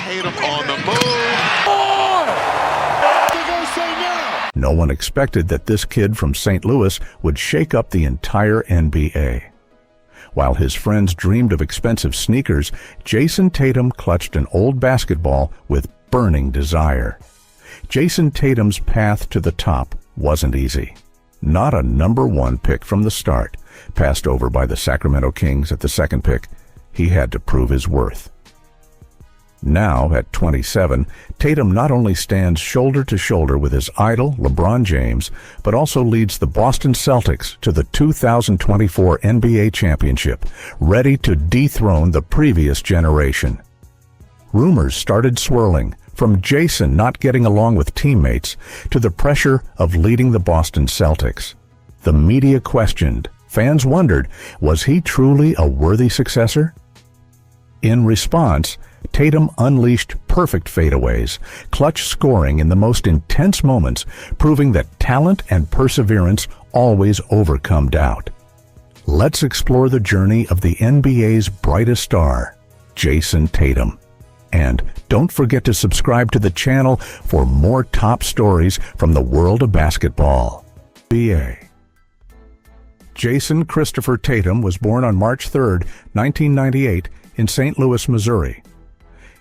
Tatum on the move. No one expected that this kid from St. Louis would shake up the entire NBA. While his friends dreamed of expensive sneakers, Jayson Tatum clutched an old basketball with burning desire. Jayson Tatum's path to the top wasn't easy. Not a #1 pick from the start, passed over by the Sacramento Kings at the second pick. He had to prove his worth. Now, at 27, Tatum not only stands shoulder to shoulder with his idol, LeBron James, but also leads the Boston Celtics to the 2024 NBA championship, ready to dethrone the previous generation. Rumors started swirling, from Jayson not getting along with teammates to the pressure of leading the Boston Celtics. The media questioned, fans wondered, was he truly a worthy successor? In response, Tatum unleashed perfect fadeaways, clutch scoring in the most intense moments, proving that talent and perseverance always overcome doubt. Let's explore the journey of the NBA's brightest star, Jayson Tatum. And don't forget to subscribe to the channel for more top stories from the world of basketball. NBA. Jayson Christopher Tatum was born on March 3, 1998, in St. Louis, Missouri.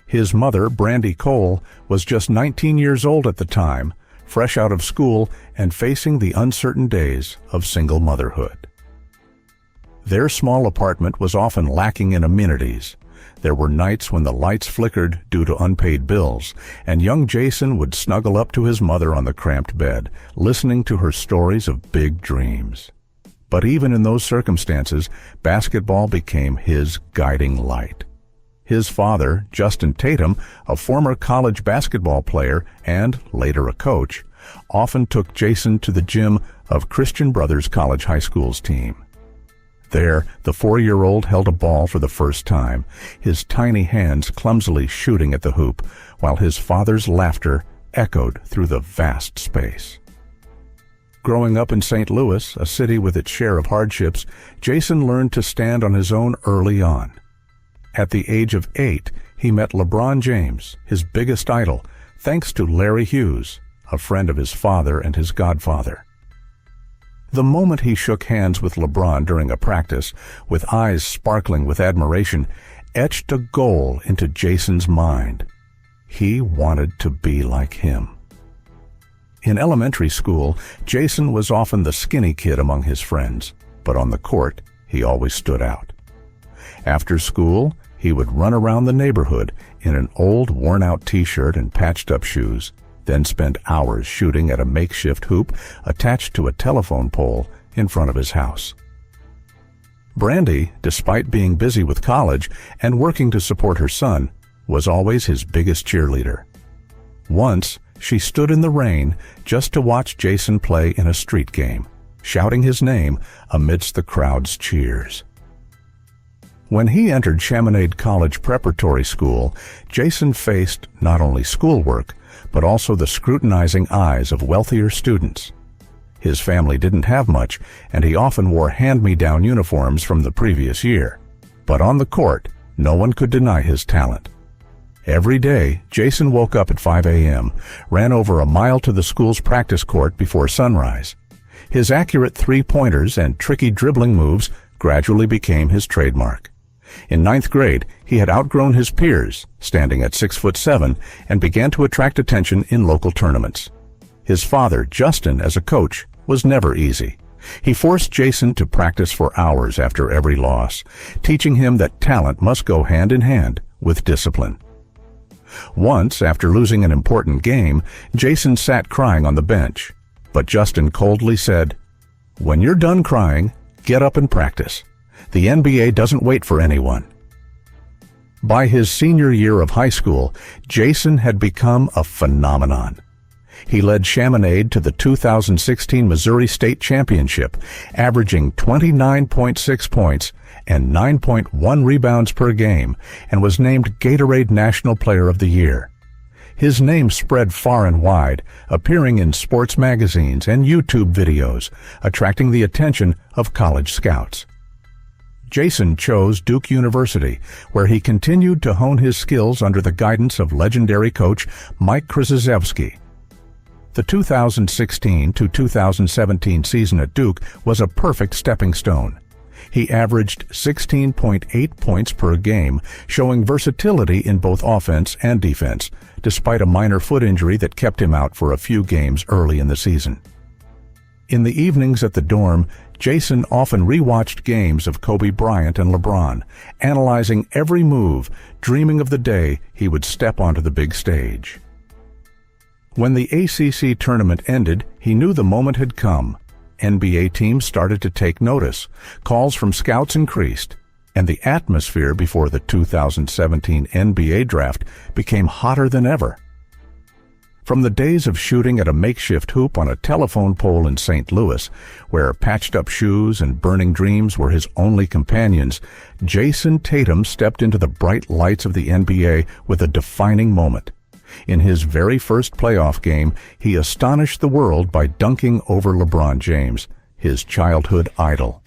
His mother, Brandy Cole, was just 19 years old at the time, fresh out of school and facing the uncertain days of single motherhood. Their small apartment was often lacking in amenities. There were nights when the lights flickered due to unpaid bills, and young Jayson would snuggle up to his mother on the cramped bed, listening to her stories of big dreams. But even in those circumstances, basketball became his guiding light. His father, Jayson Tatum, a former college basketball player and later a coach, often took Jayson to the gym of Christian Brothers College High School's team. There, the 4-year-old held a ball for the first time, his tiny hands clumsily shooting at the hoop, while his father's laughter echoed through the vast space. Growing up in St. Louis, a city with its share of hardships, Jayson learned to stand on his own early on. At the age of 8, he met LeBron James, his biggest idol, thanks to Larry Hughes, a friend of his father and his godfather. The moment he shook hands with LeBron during a practice, with eyes sparkling with admiration, etched a goal into Jayson's mind. He wanted to be like him. In elementary school, Jayson was often the skinny kid among his friends, but on the court, he always stood out. After school, he would run around the neighborhood in an old worn-out t-shirt and patched-up shoes, then spend hours shooting at a makeshift hoop attached to a telephone pole in front of his house. Brandy, despite being busy with college and working to support her son, was always his biggest cheerleader. Once, she stood in the rain just to watch Jayson play in a street game, shouting his name amidst the crowd's cheers. When he entered Chaminade College Preparatory School, Jayson faced not only schoolwork, but also the scrutinizing eyes of wealthier students. His family didn't have much, and he often wore hand-me-down uniforms from the previous year. But on the court, no one could deny his talent. Every day, Jayson woke up at 5 a.m., ran over a mile to the school's practice court before sunrise. His accurate three-pointers and tricky dribbling moves gradually became his trademark. In 9th grade, he had outgrown his peers, standing at 6'7", and began to attract attention in local tournaments. His father, Justin, as a coach, was never easy. He forced Jayson to practice for hours after every loss, teaching him that talent must go hand in hand with discipline. Once, after losing an important game, Jayson sat crying on the bench, but Justin coldly said, "When you're done crying, get up and practice. The NBA doesn't wait for anyone." By his senior year of high school, Jayson had become a phenomenon. He led Chaminade to the 2016 Missouri State Championship, averaging 29.6 points and 9.1 rebounds per game, and was named Gatorade National Player of the Year. His name spread far and wide, appearing in sports magazines and YouTube videos, attracting the attention of college scouts. Jayson chose Duke University, where he continued to hone his skills under the guidance of legendary coach Mike Krzyzewski. The 2016 to 2017 season at Duke was a perfect stepping stone. He averaged 16.8 points per game, showing versatility in both offense and defense, despite a minor foot injury that kept him out for a few games early in the season. In the evenings at the dorm, Jayson often rewatched games of Kobe Bryant and LeBron, analyzing every move, dreaming of the day he would step onto the big stage. When the ACC tournament ended, he knew the moment had come. NBA teams started to take notice, calls from scouts increased, and the atmosphere before the 2017 NBA draft became hotter than ever. From the days of shooting at a makeshift hoop on a telephone pole in St. Louis, where patched-up shoes and burning dreams were his only companions, Jayson Tatum stepped into the bright lights of the NBA with a defining moment. In his very first playoff game, he astonished the world by dunking over LeBron James, his childhood idol.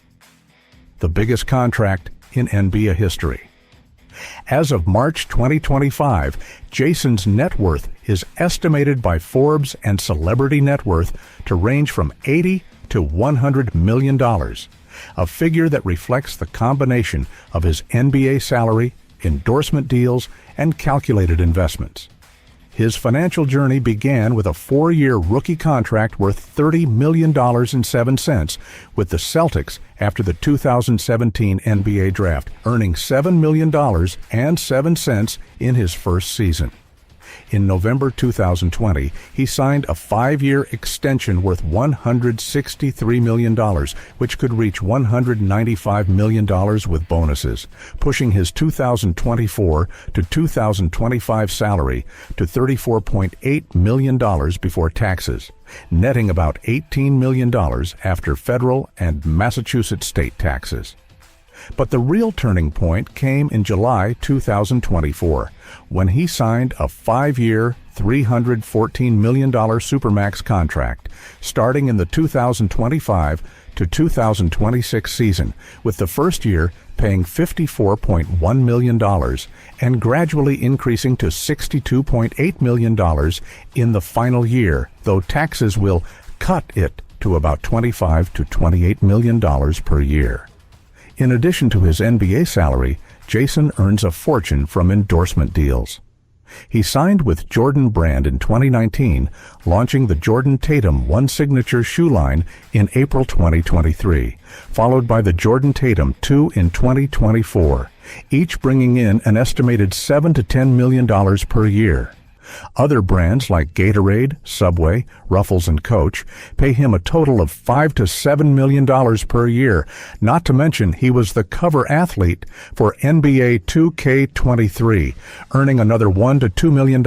The biggest contract in NBA history. As of March 2025, Jayson's net worth is estimated by Forbes and Celebrity Net Worth to range from $80 to $100 million, a figure that reflects the combination of his NBA salary, endorsement deals, and calculated investments. His financial journey began with a 4-year rookie contract worth $30.07 with the Celtics after the 2017 NBA draft, earning $7.07 in his first season. In November 2020, he signed a 5-year extension worth $163 million, which could reach $195 million with bonuses, pushing his 2024 to 2025 salary to $34.8 million before taxes, netting about $18 million after federal and Massachusetts state taxes. But the real turning point came in July 2024, when he signed a 5-year, $314 million Supermax contract, starting in the 2025 to 2026 season, with the first year paying $54.1 million and gradually increasing to $62.8 million in the final year, though taxes will cut it to about $25 to $28 million per year. In addition to his NBA salary, Jayson earns a fortune from endorsement deals. He signed with Jordan Brand in 2019, launching the Jordan Tatum One Signature shoe line in April 2023, followed by the Jordan Tatum 2 in 2024, each bringing in an estimated $7 to $10 million per year. Other brands like Gatorade, Subway, Ruffles, and Coach pay him a total of $5 to $7 million per year, not to mention he was the cover athlete for NBA 2K23, earning another $1 to $2 million.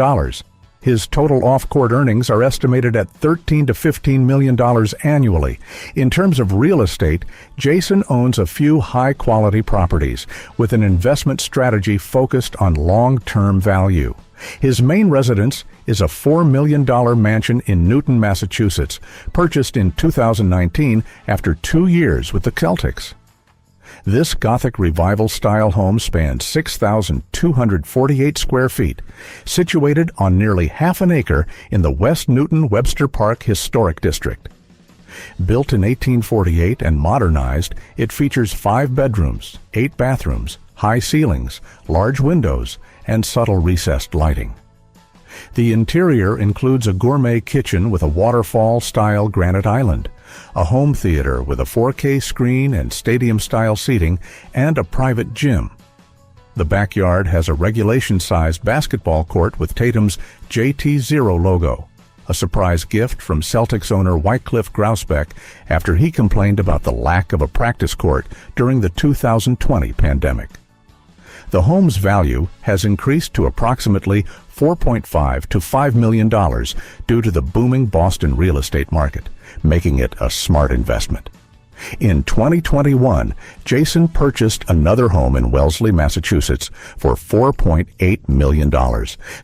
His total off-court earnings are estimated at $13 to $15 million annually. In terms of real estate, Jayson owns a few high-quality properties with an investment strategy focused on long-term value. His main residence is a $4 million mansion in Newton, Massachusetts, purchased in 2019 after 2 years with the Celtics. This Gothic Revival-style home spans 6,248 square feet, situated on nearly half an acre in the West Newton Webster Park Historic District. Built in 1848 and modernized, it features 5 bedrooms, 8 bathrooms, high ceilings, large windows, and subtle recessed lighting. The interior includes a gourmet kitchen with a waterfall-style granite island, a home theater with a 4K screen and stadium-style seating, and a private gym. The backyard has a regulation-sized basketball court with Tatum's JT0 logo, a surprise gift from Celtics owner Wycliffe Grousbeck after he complained about the lack of a practice court during the 2020 pandemic. The home's value has increased to approximately $4.5 to $5 million due to the booming Boston real estate market, making it a smart investment. In 2021, Jayson purchased another home in Wellesley, Massachusetts for $4.8 million,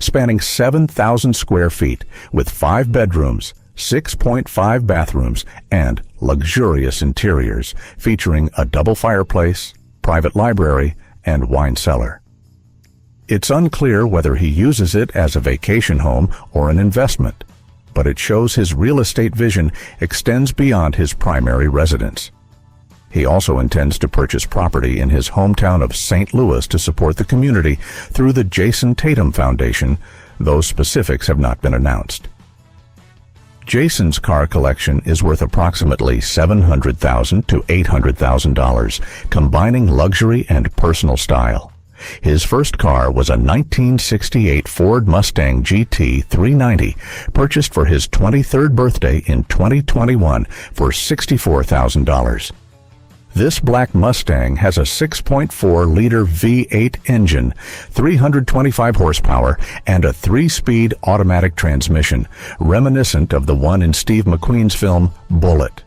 spanning 7,000 square feet with 5 bedrooms, 6.5 bathrooms, and luxurious interiors featuring a double fireplace, private library, and wine cellar. It's unclear whether he uses it as a vacation home or an investment, but it shows his real estate vision extends beyond his primary residence. He also intends to purchase property in his hometown of St. Louis to support the community through the Jayson Tatum Foundation, though specifics have not been announced. Jayson's car collection is worth approximately $700,000 to $800,000, combining luxury and personal style. His first car was a 1968 Ford Mustang GT 390, purchased for his 23rd birthday in 2021 for $64,000. This black Mustang has a 6.4-liter V8 engine, 325 horsepower, and a 3-speed automatic transmission, reminiscent of the one in Steve McQueen's film Bullitt.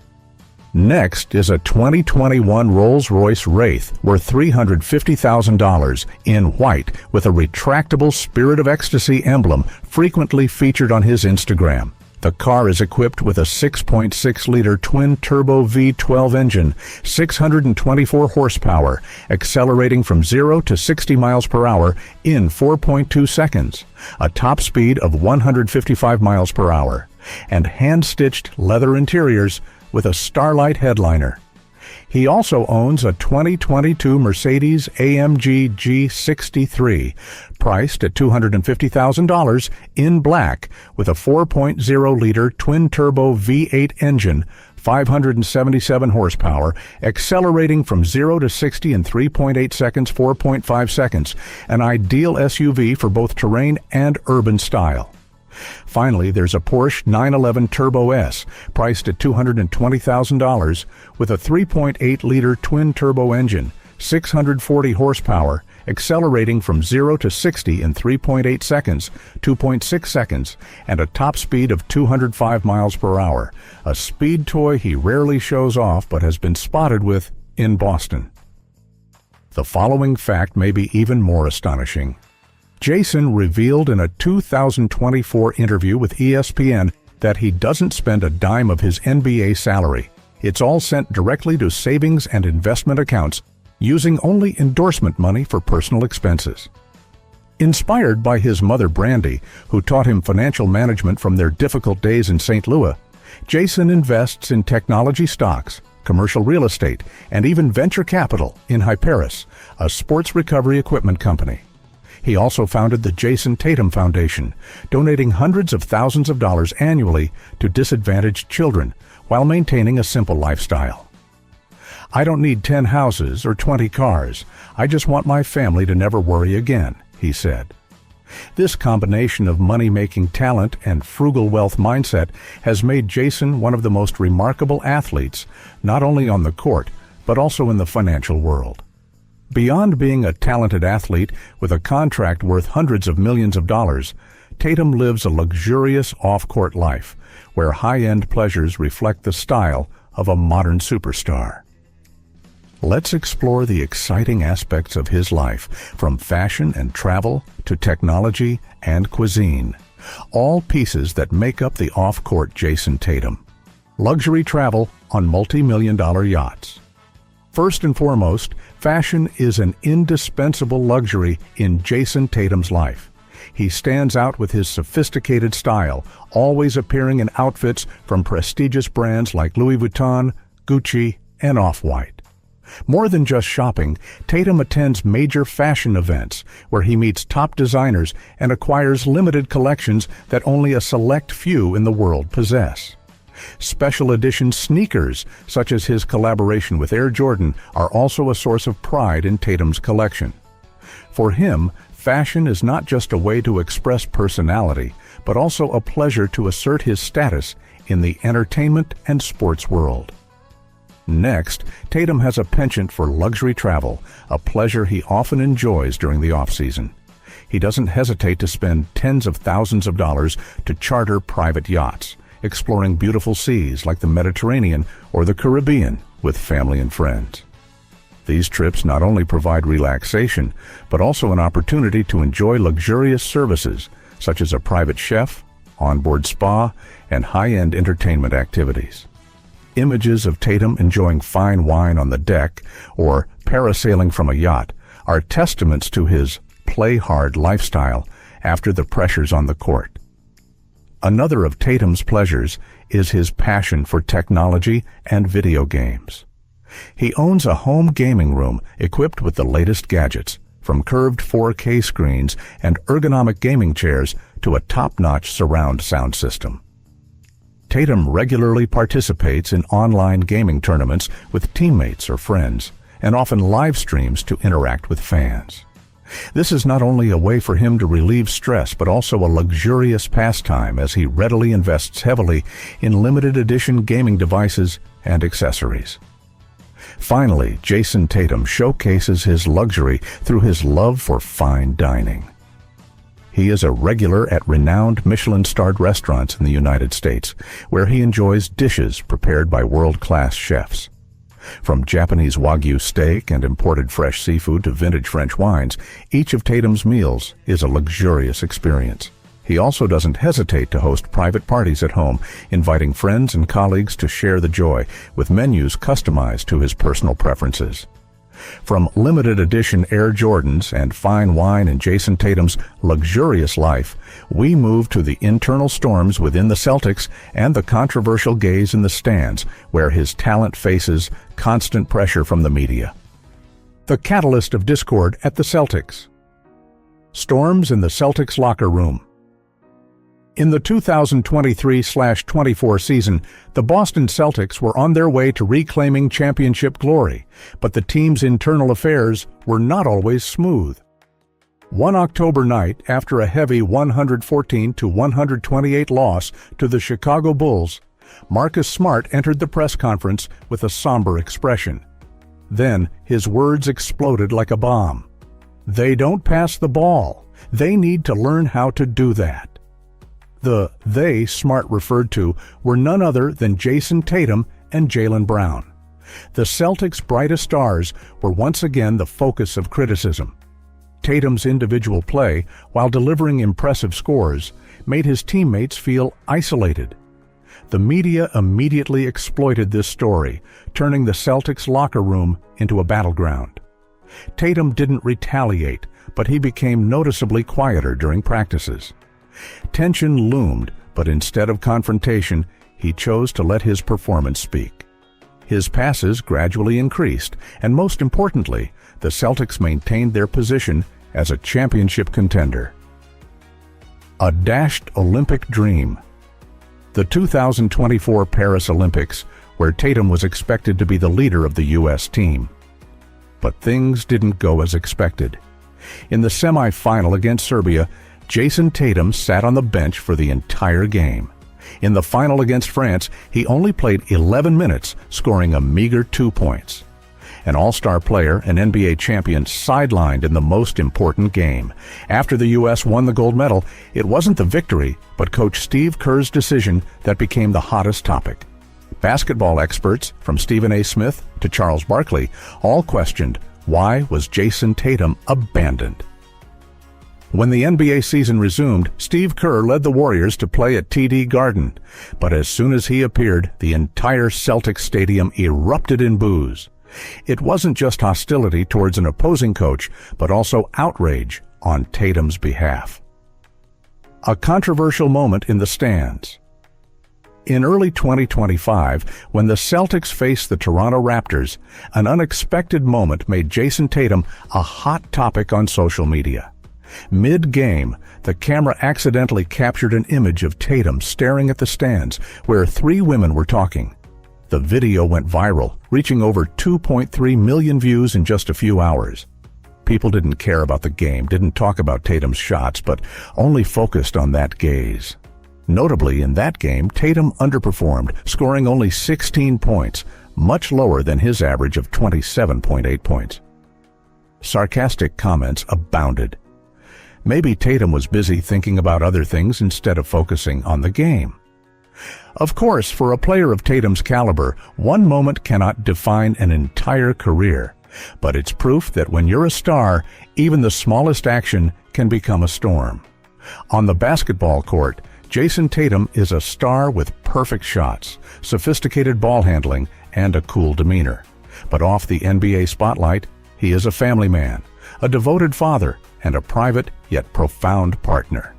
Next is a 2021 Rolls-Royce Wraith worth $350,000 in white with a retractable Spirit of Ecstasy emblem frequently featured on his Instagram. The car is equipped with a 6.6-liter twin-turbo V12 engine, 624 horsepower, accelerating from 0 to 60 miles per hour in 4.2 seconds, a top speed of 155 miles per hour, and hand-stitched leather interiors with a Starlight headliner. He also owns a 2022 Mercedes-AMG G63, priced at $250,000 in black, with a 4.0-liter twin-turbo V8 engine, 577 horsepower, accelerating from 0 to 60 in 3.8 seconds, 4.5 seconds, an ideal SUV for both terrain and urban style. Finally, there's a Porsche 911 Turbo S, priced at $220,000, with a 3.8-liter twin-turbo engine, 640 horsepower, accelerating from 0 to 60 in 3.8 seconds, 2.6 seconds, and a top speed of 205 miles per hour, a speed toy he rarely shows off but has been spotted with in Boston. The following fact may be even more astonishing. Jayson revealed in a 2024 interview with ESPN that he doesn't spend a dime of his NBA salary. It's all sent directly to savings and investment accounts, using only endorsement money for personal expenses. Inspired by his mother Brandy, who taught him financial management from their difficult days in St. Louis, Jayson invests in technology stocks, commercial real estate, and even venture capital in Hyperis, a sports recovery equipment company. He also founded the Jayson Tatum Foundation, donating hundreds of thousands of dollars annually to disadvantaged children while maintaining a simple lifestyle. "I don't need 10 houses or 20 cars. I just want my family to never worry again," he said. This combination of money-making talent and frugal wealth mindset has made Jayson one of the most remarkable athletes, not only on the court, but also in the financial world. Beyond being a talented athlete with a contract worth hundreds of millions of dollars, Tatum lives a luxurious off-court life, where high-end pleasures reflect the style of a modern superstar. Let's explore the exciting aspects of his life, from fashion and travel to technology and cuisine, all pieces that make up the off-court Jayson Tatum. Luxury travel on multi-million-dollar yachts. First and foremost, fashion is an indispensable luxury in Jayson Tatum's life. He stands out with his sophisticated style, always appearing in outfits from prestigious brands like Louis Vuitton, Gucci, and Off-White. More than just shopping, Tatum attends major fashion events where he meets top designers and acquires limited collections that only a select few in the world possess. Special edition sneakers, such as his collaboration with Air Jordan, are also a source of pride in Tatum's collection. For him, fashion is not just a way to express personality, but also a pleasure to assert his status in the entertainment and sports world. Next, Tatum has a penchant for luxury travel, a pleasure he often enjoys during the off-season. He doesn't hesitate to spend tens of thousands of dollars to charter private yachts, exploring beautiful seas like the Mediterranean or the Caribbean with family and friends. These trips not only provide relaxation, but also an opportunity to enjoy luxurious services such as a private chef, onboard spa, and high-end entertainment activities. Images of Tatum enjoying fine wine on the deck or parasailing from a yacht are testaments to his play-hard lifestyle after the pressures on the court. Another of Tatum's pleasures is his passion for technology and video games. He owns a home gaming room equipped with the latest gadgets, from curved 4K screens and ergonomic gaming chairs to a top-notch surround sound system. Tatum regularly participates in online gaming tournaments with teammates or friends, and often live streams to interact with fans. This is not only a way for him to relieve stress, but also a luxurious pastime as he readily invests heavily in limited edition gaming devices and accessories. Finally, Jayson Tatum showcases his luxury through his love for fine dining. He is a regular at renowned Michelin-starred restaurants in the United States, where he enjoys dishes prepared by world-class chefs. From Japanese Wagyu steak and imported fresh seafood to vintage French wines, each of Tatum's meals is a luxurious experience. He also doesn't hesitate to host private parties at home, inviting friends and colleagues to share the joy, with menus customized to his personal preferences. From limited edition Air Jordans and fine wine in Jayson Tatum's luxurious life, we move to the internal storms within the Celtics and the controversial gaze in the stands, where his talent faces constant pressure from the media. The catalyst of discord at the Celtics. Storms in the Celtics locker room. In the 2023-24 season, the Boston Celtics were on their way to reclaiming championship glory, but the team's internal affairs were not always smooth. One October night, after a heavy 114-128 loss to the Chicago Bulls, Marcus Smart entered the press conference with a somber expression. Then his words exploded like a bomb. "They don't pass the ball. They need to learn how to do that." The "they" Smart referred to were none other than Jayson Tatum and Jaylen Brown. The Celtics' brightest stars were once again the focus of criticism. Tatum's individual play, while delivering impressive scores, made his teammates feel isolated. The media immediately exploited this story, turning the Celtics' locker room into a battleground. Tatum didn't retaliate, but he became noticeably quieter during practices. Tension loomed, but instead of confrontation, he chose to let his performance speak. His passes gradually increased, and most importantly, the Celtics maintained their position as a championship contender. A dashed Olympic dream. The 2024 Paris Olympics, where Tatum was expected to be the leader of the U.S. team. But things didn't go as expected. In the semi-final against Serbia, Jayson Tatum sat on the bench for the entire game. In the final against France, he only played 11 minutes, scoring a meager 2 points. An all-star player, an NBA champion, sidelined in the most important game. After the U.S. won the gold medal, it wasn't the victory, but Coach Steve Kerr's decision that became the hottest topic. Basketball experts, from Stephen A. Smith to Charles Barkley, all questioned, why was Jayson Tatum abandoned? When the NBA season resumed, Steve Kerr led the Warriors to play at TD Garden. But as soon as he appeared, the entire Celtics stadium erupted in boos. It wasn't just hostility towards an opposing coach, but also outrage on Tatum's behalf. A controversial moment in the stands. In early 2025, when the Celtics faced the Toronto Raptors, an unexpected moment made Jayson Tatum a hot topic on social media. Mid-game, the camera accidentally captured an image of Tatum staring at the stands, where 3 women were talking. The video went viral, reaching over 2.3 million views in just a few hours. People didn't care about the game, didn't talk about Tatum's shots, but only focused on that gaze. Notably, in that game, Tatum underperformed, scoring only 16 points, much lower than his average of 27.8 points. Sarcastic comments abounded. Maybe Tatum was busy thinking about other things instead of focusing on the game. Of course, for a player of Tatum's caliber, one moment cannot define an entire career. But it's proof that when you're a star, even the smallest action can become a storm. On the basketball court, Jayson Tatum is a star with perfect shots, sophisticated ball handling, and a cool demeanor. But off the NBA spotlight, he is a family man, a devoted father, and a private yet profound partner.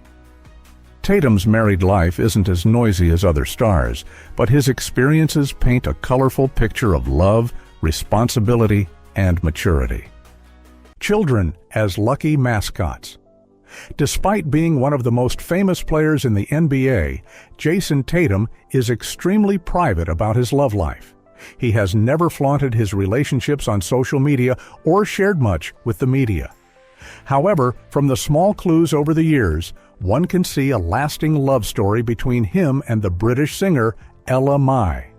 Tatum's married life isn't as noisy as other stars, but his experiences paint a colorful picture of love, responsibility, and maturity. Children as lucky mascots. Despite being one of the most famous players in the NBA, Jayson Tatum is extremely private about his love life. He has never flaunted his relationships on social media or shared much with the media. However, from the small clues over the years, one can see a lasting love story between him and the British singer Ella Mai.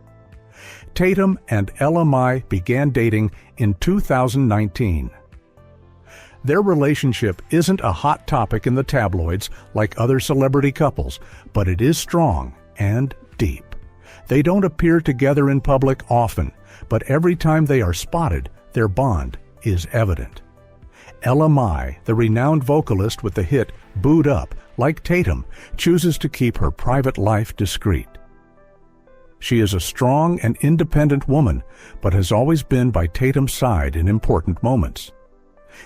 Tatum and Ella Mai began dating in 2019. Their relationship isn't a hot topic in the tabloids like other celebrity couples, but it is strong and deep. They don't appear together in public often, but every time they are spotted, their bond is evident. Ella Mai, the renowned vocalist with the hit Boo'd Up, like Tatum, chooses to keep her private life discreet. She is a strong and independent woman, but has always been by Tatum's side in important moments.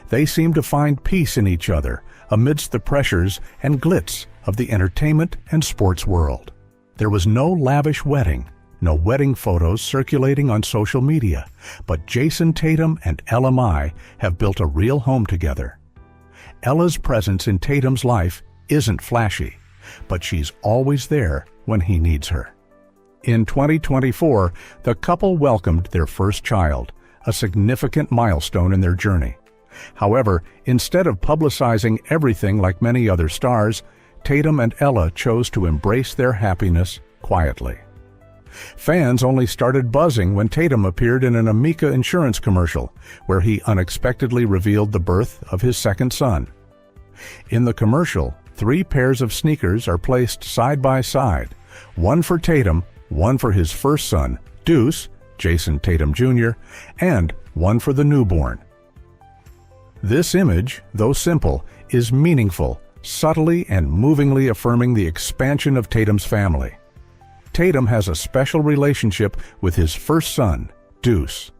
They seem to find peace in each other amidst the pressures and glitz of the entertainment and sports world. There was no lavish wedding, no wedding photos circulating on social media, but Jayson Tatum and Ella Mai have built a real home together. Ella's presence in Tatum's life isn't flashy, but she's always there when he needs her. In 2024, the couple welcomed their first child, a significant milestone in their journey. However, instead of publicizing everything like many other stars, Tatum and Ella chose to embrace their happiness quietly. Fans only started buzzing when Tatum appeared in an Amica insurance commercial, where he unexpectedly revealed the birth of his second son. In the commercial, 3 pairs of sneakers are placed side by side, one for Tatum, one for his first son, Deuce, Jayson Tatum Jr., and one for the newborn. This image, though simple, is meaningful, subtly and movingly affirming the expansion of Tatum's family. Tatum has a special relationship with his first son, Deuce.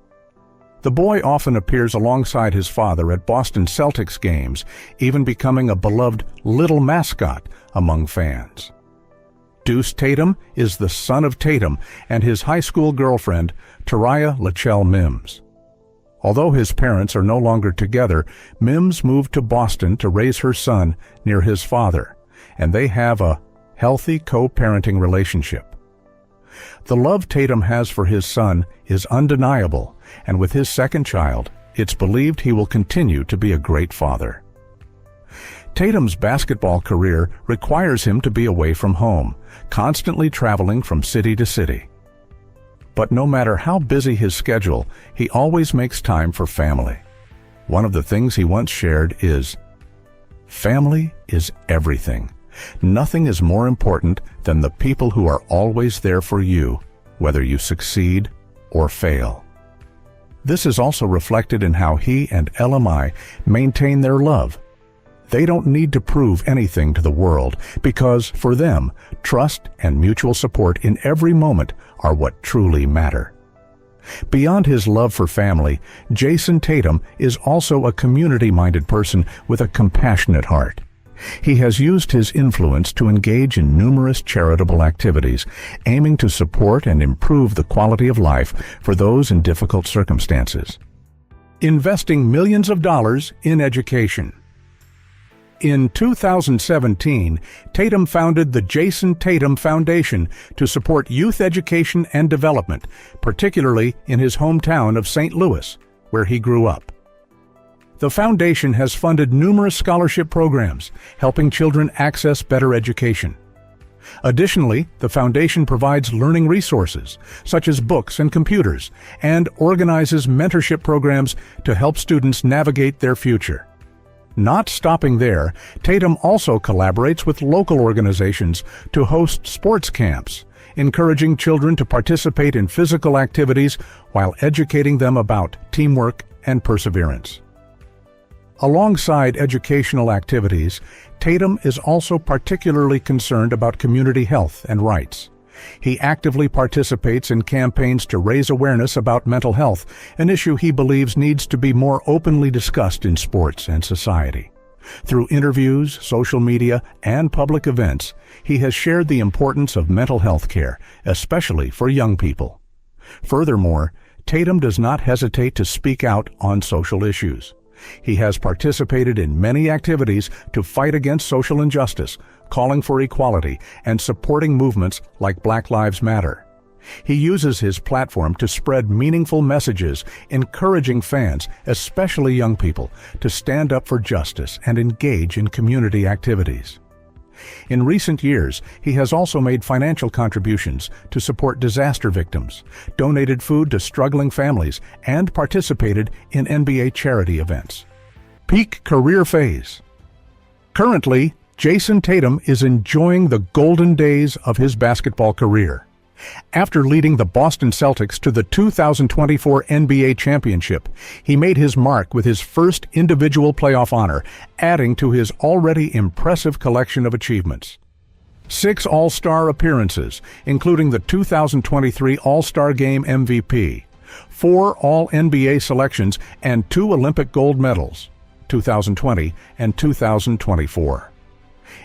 The boy often appears alongside his father at Boston Celtics games, even becoming a beloved little mascot among fans. Deuce Tatum is the son of Tatum and his high school girlfriend, Taraya Lachelle Mims. Although his parents are no longer together, Mims moved to Boston to raise her son near his father, and they have a healthy co-parenting relationship. The love Tatum has for his son is undeniable, and with his second child, it's believed he will continue to be a great father. Tatum's basketball career requires him to be away from home, constantly traveling from city to city. But no matter how busy his schedule, he always makes time for family. One of the things he once shared is, "Family is everything. Nothing is more important than the people who are always there for you, whether you succeed or fail." This is also reflected in how he and Ella Mai maintain their love. They don't need to prove anything to the world because, for them, trust and mutual support in every moment are what truly matter. Beyond his love for family, Jayson Tatum is also a community-minded person with a compassionate heart. He has used his influence to engage in numerous charitable activities, aiming to support and improve the quality of life for those in difficult circumstances. Investing millions of dollars in education. In 2017, Tatum founded the Jayson Tatum Foundation to support youth education and development, particularly in his hometown of St. Louis, where he grew up. The foundation has funded numerous scholarship programs, helping children access better education. Additionally, the foundation provides learning resources, such as books and computers, and organizes mentorship programs to help students navigate their future. Not stopping there, Tatum also collaborates with local organizations to host sports camps, encouraging children to participate in physical activities while educating them about teamwork and perseverance. Alongside educational activities, Tatum is also particularly concerned about community health and rights. He actively participates in campaigns to raise awareness about mental health, an issue he believes needs to be more openly discussed in sports and society. Through interviews, social media, and public events, he has shared the importance of mental health care, especially for young people. Furthermore, Tatum does not hesitate to speak out on social issues. He has participated in many activities to fight against social injustice, calling for equality, and supporting movements like Black Lives Matter. He uses his platform to spread meaningful messages, encouraging fans, especially young people, to stand up for justice and engage in community activities. In recent years, he has also made financial contributions to support disaster victims, donated food to struggling families, and participated in NBA charity events. Peak career phase. Currently, Jayson Tatum is enjoying the golden days of his basketball career. After leading the Boston Celtics to the 2024 NBA championship, he made his mark with his first individual playoff honor, adding to his already impressive collection of achievements. 6 All-Star appearances, including the 2023 All-Star Game MVP, 4 All-NBA selections, and 2 Olympic gold medals, 2020 and 2024.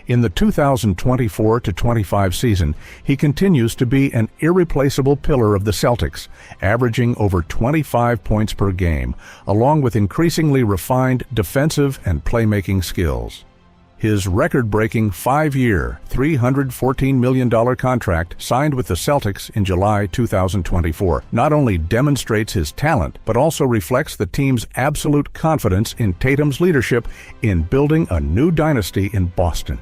In the 2024-25 season, he continues to be an irreplaceable pillar of the Celtics, averaging over 25 points per game, along with increasingly refined defensive and playmaking skills. His record-breaking 5-year, $314 million contract signed with the Celtics in July 2024 not only demonstrates his talent, but also reflects the team's absolute confidence in Tatum's leadership in building a new dynasty in Boston.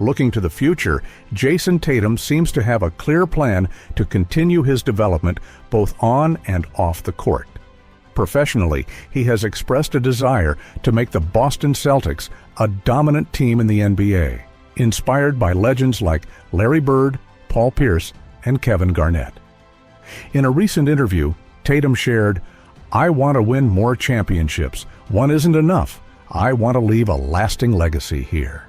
Looking to the future, Jayson Tatum seems to have a clear plan to continue his development both on and off the court. Professionally, he has expressed a desire to make the Boston Celtics a dominant team in the NBA, inspired by legends like Larry Bird, Paul Pierce, and Kevin Garnett. In a recent interview, Tatum shared, "I want to win more championships. One isn't enough. I want to leave a lasting legacy here."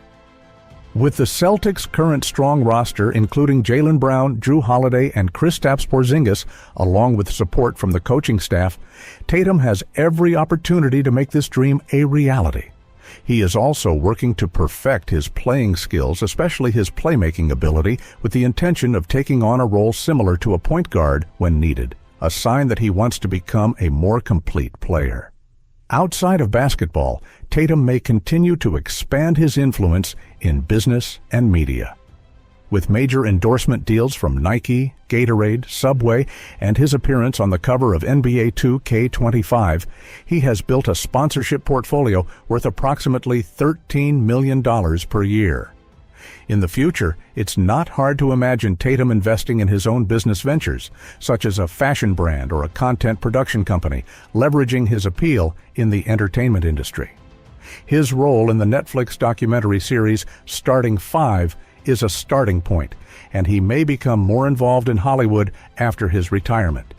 With the Celtics' current strong roster, including Jaylen Brown, Jrue Holiday, and Kristaps Porzingis, along with support from the coaching staff, Tatum has every opportunity to make this dream a reality. He is also working to perfect his playing skills, especially his playmaking ability, with the intention of taking on a role similar to a point guard when needed, a sign that he wants to become a more complete player. Outside of basketball, Tatum may continue to expand his influence in business and media. With major endorsement deals from Nike, Gatorade, Subway, and his appearance on the cover of NBA 2K25, he has built a sponsorship portfolio worth approximately $13 million per year. In the future, it's not hard to imagine Tatum investing in his own business ventures, such as a fashion brand or a content production company, leveraging his appeal in the entertainment industry. His role in the Netflix documentary series Starting 5 is a starting point, and he may become more involved in Hollywood after his retirement.